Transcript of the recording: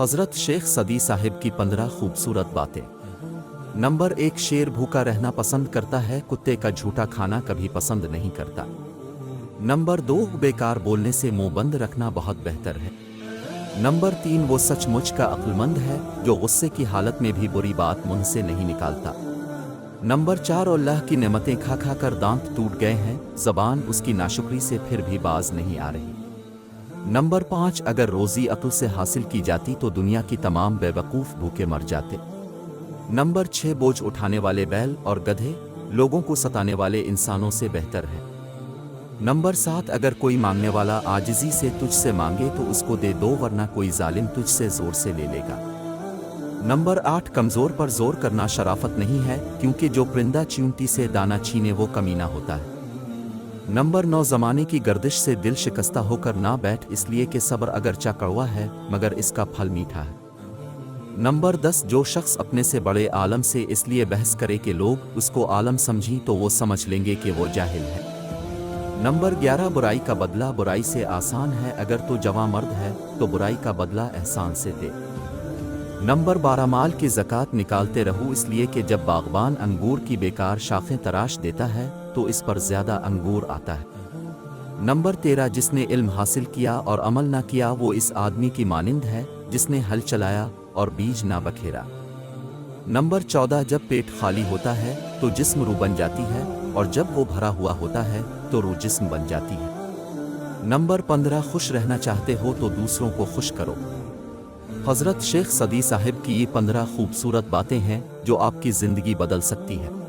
हज़रत शेख सदी साहिब की 15 खूबसूरत बातें। नंबर 1, शेर भूखा रहना पसंद करता है, कुत्ते का झूठा खाना कभी पसंद नहीं करता। नंबर 2, बेकार बोलने से मुंह बंद रखना बहुत बेहतर है। नंबर 3, वो सचमुच का अक्लमंद है जो गुस्से की हालत में भी बुरी बात मुंह से नहीं निकालता। नंबर 4, अल्लाह की नेमतें खा खा कर दांत टूट गए हैं, ज़बान उसकी नाशुक्री से फिर भी बाज नहीं आ रही। नंबर 5, अगर रोज़ी अक्ल से हासिल की जाती तो दुनिया की तमाम बेवकूफ़ भूखे मर जाते। नंबर 6, बोझ उठाने वाले बैल और गधे लोगों को सताने वाले इंसानों से बेहतर है। नंबर 7, अगर कोई मांगने वाला आजिज़ी से तुझसे मांगे तो उसको दे दो, वरना कोई जालिम तुझसे ज़ोर से ले लेगा। नंबर 8, कमज़ोर पर ज़ोर करना शराफत नहीं है, क्योंकि जो परिंदा चींटी से दाना छीने वो कमीना होता है। नंबर 9, ज़माने की गर्दिश से दिल शिकस्ता होकर ना बैठ, इसलिए कि सब्र अगरचा कड़वा है मगर इसका फल मीठा है। नंबर 10, जो शख्स अपने से बड़े आलम से इसलिए बहस करे कि लोग उसको आलम समझी तो वो समझ लेंगे कि वो जाहिल है। नंबर 11, बुराई का बदला बुराई से आसान है, अगर तो जवां मर्द है तो बुराई का बदला एहसान से दे। नंबर 12, माल की ज़कात निकालते रहो, इसलिए कि जब बागबान अंगूर की बेकार शाखें तराश देता है तो इस पर ज़्यादा अंगूर आता है। नंबर 13, जिसने इल्म हासिल किया और अमल ना किया वो इस आदमी की मानिंद है जिसने हल चलाया और बीज ना बखेरा। नंबर 14, जब पेट खाली होता है तो जिस्म रूह बन जाती है, और जब वो भरा हुआ होता है तो रूह जिस्म बन जाती है। नंबर 15, खुश रहना चाहते हो तो दूसरों को खुश करो। हज़रत शेख सदी साहिब की ये 15 खूबसूरत बातें हैं जो आपकी ज़िंदगी बदल सकती है।